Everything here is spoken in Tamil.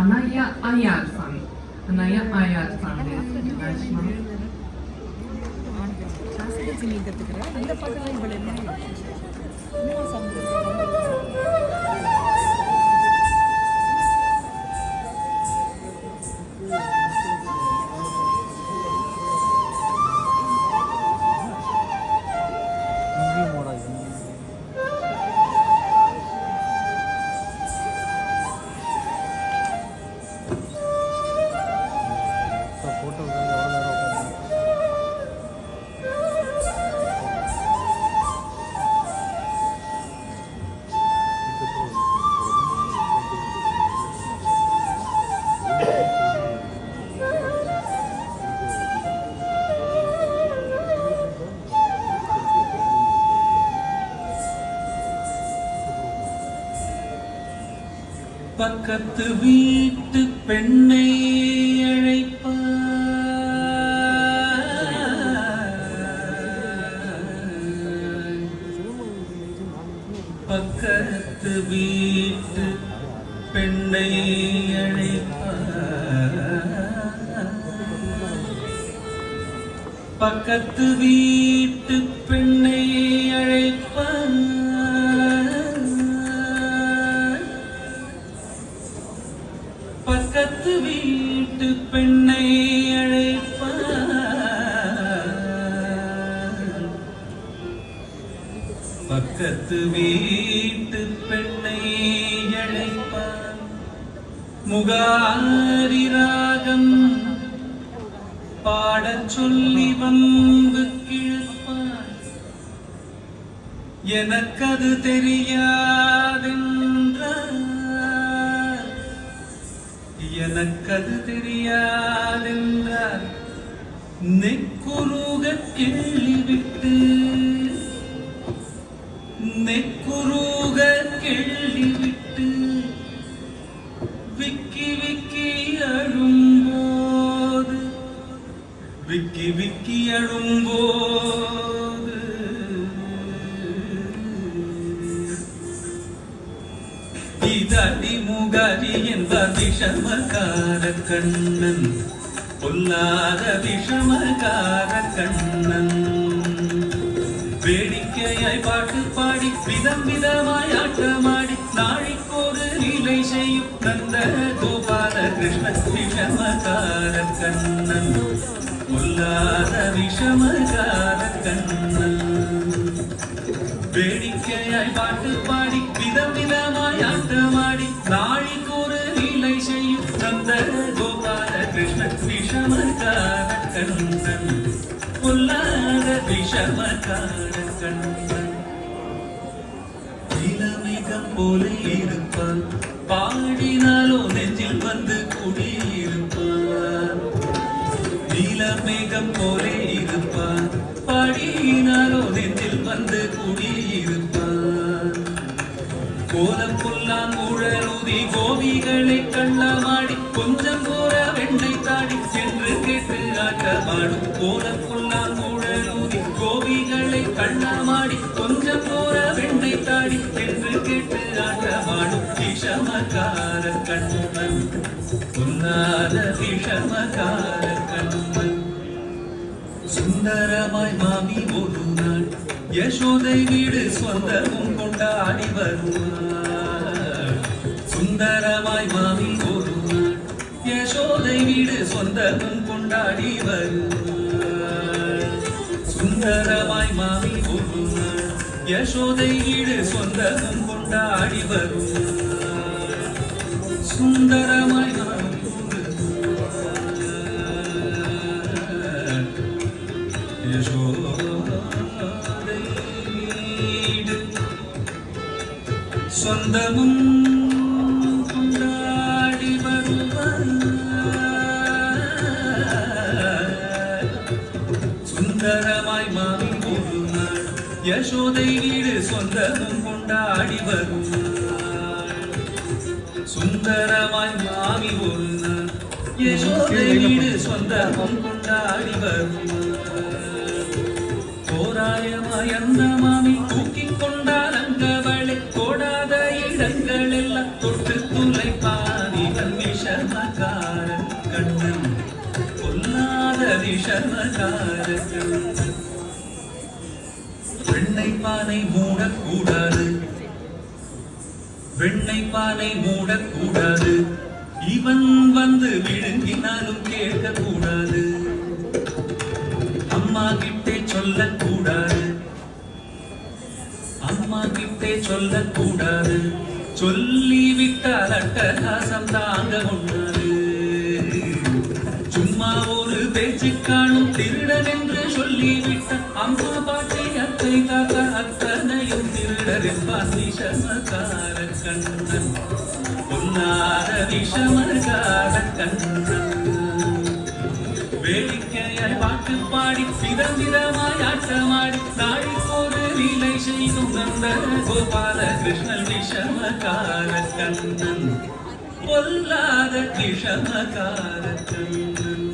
Anaya Ayar-san. Anaya Ayar-san です。お願いします。பக்கத்து வீட்டு பெண்ணை அழைப்பார், பக்கத்து வீட்டு பெண்ணை அழைப்பார், பக்கத்து வீட்டு பெண்ணை அழைப்பார், பக்கத்து வீட்டு பெண்ணை அழைப்பார், பக்கத்து வீட்டு பெண்ணை அழைப்பார், முகாரி ராகம் பாடச் சொல்லி வந்து கிழப்பார், எனக்கது தெரியாதென்றார், எனக்கது தெரியாதென்றார், நெக்குருக கிள்ளிவிட்டு, நெக்குருக கிள்ளிவிட்டு, விக்கி விக்கி அழும்போது, விக்கி விக்கி அழும்போது, இதடி முகரி என்பார் விஷமகார கண்ணன், பொல்லாத விஷமகார கண்ணன், வேடிக்கையாய் பாட்டு பாடி விதம் விதமாய் ஆட்டமாடி நாழிக்கொரு நிலை செய்யும் நந்த கோபால கிருஷ்ண விஷமகார கண்ணன், பொல்லாத விஷமகார கண்ணன், வேடிக்கையாய் பாட்டு பாடி விதம் விதமாய் ஆட்டமாடி நாழிக்கொரு நிலை செய்யும் நந்த கோபால கிருஷ்ண விஷமகார கண்ணன், பொல்லாத விஷமகார கண்ணன், இளமேகம் போல இருப்பான், பாடினாலோ நெஞ்சில் வந்து குடியிருப்பான், இளமேகம் போல இருப்பான், பாடினாலோ நெஞ்சில் வந்து குடியிருப்பான், கோலம் புல்லாம் ஊழலூதி கோபிகளை கள்ளமாடி கொஞ்சம் போற வெண்ணை தாடி சென்று கேட்டு ஆட்டமாடும், கோலம் புல்லாம் ஊழலூதி கோபிகளை கள்ளமாடி கொஞ்சம் போற வெண்ணை தாடி சென்று கேட்டு ஆட்டமாடும், விஷமகார கண்ணன், பொல்லாத விஷமகார கண்ணன், சுந்தரமாய் மாமி ஒரு நாள் யசோதை வீடு சொந்தமும் கொண்டாடி வருவார், சுந்தரமாய் மாமி ஒரு நாள் யசோதை வீடு சொந்தமும் கொண்டாடி வருவார், சுந்தரமாய் மாமி ஒரு நாள் யசோதை வீடு சொந்தமும் கொண்டாடி வருவார், சுந்தரமாய் மாமி சொந்தமும் கொண்டாடி வருவார், சுந்தரமாய் மாமி ஒரு நாள் யசோதை வீடு சொந்தமும் கொண்டாடி வருவார், சுந்தரமாய் மாமி ஒரு நாள் யசோதை வீடு சொந்தமும் கொண்டாடி வருவார், தோராயமாய் அந்த மாமி தூக்கிக் கொண்டால் அங்கவளை கோடாத இடங்கள் எல்லாம் தொட்டு துளைப்பான், இவன் விஷ விஷமகார கண்ணன் வெண்ணை பானை மூடக்கூடாது வெண்ணை பானை மூடக்கூடாது இவன் வந்து விழுங்கினாலும் கேட்கக்கூடாது அம்மா கிட்டே சொல்லக்கூடாது அம்மா கிட்டே சொல்லக்கூடாது சொல்லிவிட்டால் அட்டகாசம் தாங்க ஒண்ணாது சும்மா ஒரு பேச்சுக்கானும் திருடன் என்று சொல்லிவிட்ட அம்மா பாட்டி அத்தை தாத்தா அத்தனையும் திருடர் என்பான் விஷமகார கண்ணன் பொன்னாத விஷமகார கண்ணன் வேடிக்கையாய் பாட்டு பாடி விதவிதமாய் ஆட்டமாடி நாளைக்கொரு லீலை செய்தும் நந்த கோபால கிருஷ்ணன் விஷமகார கண்ணன் பொல்லாத விஷமகார கண்ணன்